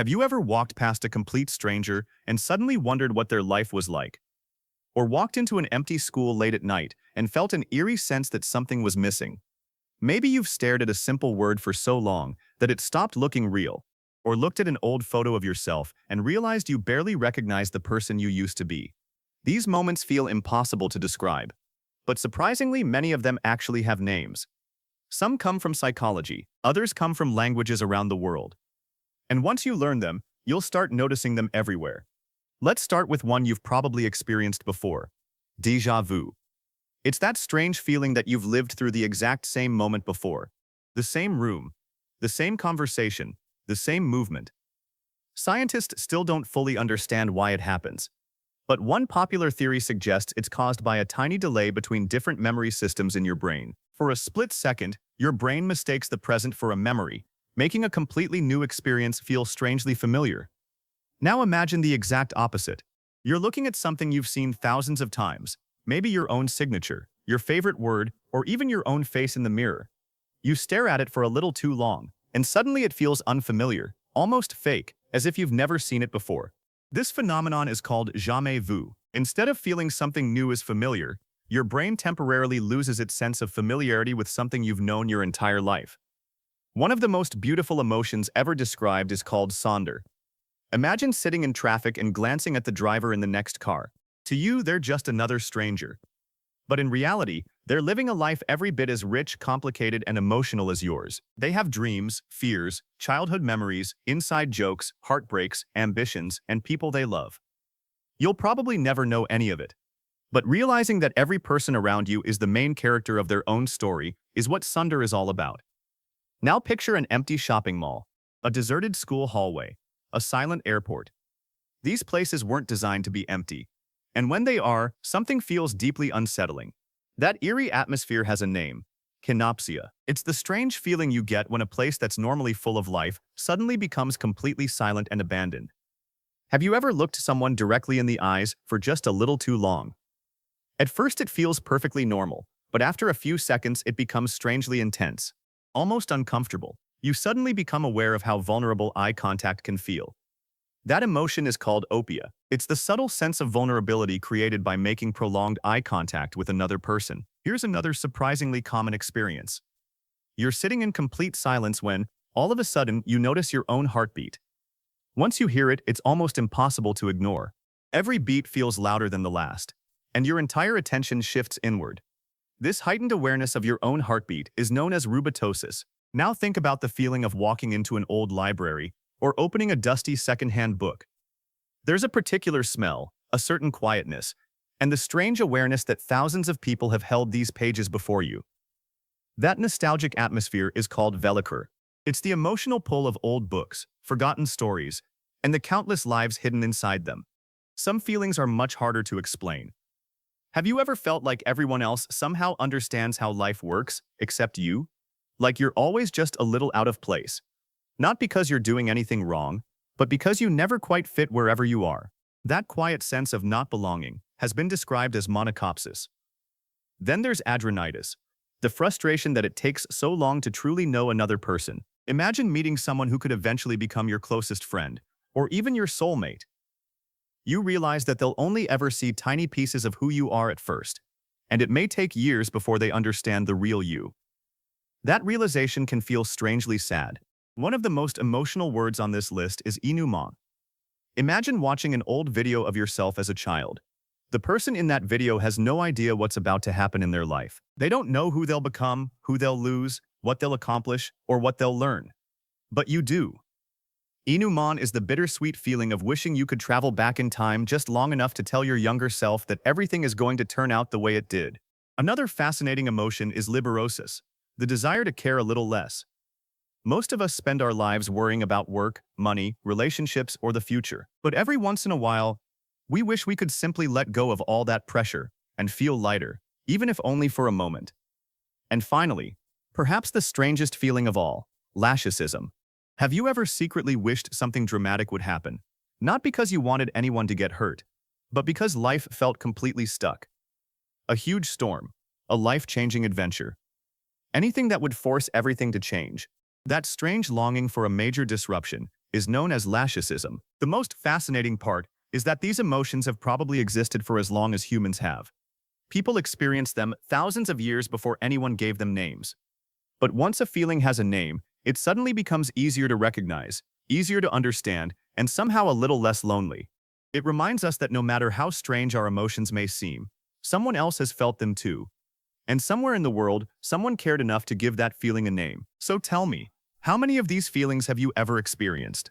Have you ever walked past a complete stranger and suddenly wondered what their life was like? Or walked into an empty school late at night and felt an eerie sense that something was missing? Maybe you've stared at a simple word for so long that it stopped looking real, or looked at an old photo of yourself and realized you barely recognized the person you used to be. These moments feel impossible to describe, but surprisingly many of them actually have names. Some come from psychology, others come from languages around the world. And once you learn them, you'll start noticing them everywhere. Let's start with one you've probably experienced before: déjà vu. It's that strange feeling that you've lived through the exact same moment before. The same room, the same conversation, the same movement. Scientists still don't fully understand why it happens. But one popular theory suggests it's caused by a tiny delay between different memory systems in your brain. For a split second, your brain mistakes the present for a memory, making a completely new experience feel strangely familiar. Now imagine the exact opposite. You're looking at something you've seen thousands of times, maybe your own signature, your favorite word, or even your own face in the mirror. You stare at it for a little too long, and suddenly it feels unfamiliar, almost fake, as if you've never seen it before. This phenomenon is called jamais vu. Instead of feeling something new is familiar, your brain temporarily loses its sense of familiarity with something you've known your entire life. One of the most beautiful emotions ever described is called sonder. Imagine sitting in traffic and glancing at the driver in the next car. To you, they're just another stranger. But in reality, they're living a life every bit as rich, complicated, and emotional as yours. They have dreams, fears, childhood memories, inside jokes, heartbreaks, ambitions, and people they love. You'll probably never know any of it. But realizing that every person around you is the main character of their own story is what sonder is all about. Now picture an empty shopping mall, a deserted school hallway, a silent airport. These places weren't designed to be empty. And when they are, something feels deeply unsettling. That eerie atmosphere has a name: kinopsia. It's the strange feeling you get when a place that's normally full of life suddenly becomes completely silent and abandoned. Have you ever looked someone directly in the eyes for just a little too long? At first it feels perfectly normal, but after a few seconds it becomes strangely intense, almost uncomfortable. You suddenly become aware of how vulnerable eye contact can feel. That emotion is called opia. It's the subtle sense of vulnerability created by making prolonged eye contact with another person. Here's another surprisingly common experience. You're sitting in complete silence when, all of a sudden, you notice your own heartbeat. Once you hear it, it's almost impossible to ignore. Every beat feels louder than the last, and your entire attention shifts inward. This heightened awareness of your own heartbeat is known as rubatosis. Now think about the feeling of walking into an old library or opening a dusty secondhand book. There's a particular smell, a certain quietness, and the strange awareness that thousands of people have held these pages before you. That nostalgic atmosphere is called velliker. It's the emotional pull of old books, forgotten stories, and the countless lives hidden inside them. Some feelings are much harder to explain. Have you ever felt like everyone else somehow understands how life works, except you? Like you're always just a little out of place. Not because you're doing anything wrong, but because you never quite fit wherever you are. That quiet sense of not belonging has been described as monocopsis. Then there's adrenitis, the frustration that it takes so long to truly know another person. Imagine meeting someone who could eventually become your closest friend, or even your soulmate. You realize that they'll only ever see tiny pieces of who you are at first, and it may take years before they understand the real you. That realization can feel strangely sad. One of the most emotional words on this list is inhuman. Imagine watching an old video of yourself as a child. The person in that video has no idea what's about to happen in their life. They don't know who they'll become, who they'll lose, what they'll accomplish, or what they'll learn. But you do. Inhuman is the bittersweet feeling of wishing you could travel back in time just long enough to tell your younger self that everything is going to turn out the way it did. Another fascinating emotion is liberosis, the desire to care a little less. Most of us spend our lives worrying about work, money, relationships, or the future. But every once in a while, we wish we could simply let go of all that pressure and feel lighter, even if only for a moment. And finally, perhaps the strangest feeling of all, lachecism. Have you ever secretly wished something dramatic would happen? Not because you wanted anyone to get hurt, but because life felt completely stuck. A huge storm, a life-changing adventure. Anything that would force everything to change. That strange longing for a major disruption is known as lascism. The most fascinating part is that these emotions have probably existed for as long as humans have. People experienced them thousands of years before anyone gave them names. But once a feeling has a name, it suddenly becomes easier to recognize, easier to understand, and somehow a little less lonely. It reminds us that no matter how strange our emotions may seem, someone else has felt them too. And somewhere in the world, someone cared enough to give that feeling a name. So tell me, how many of these feelings have you ever experienced?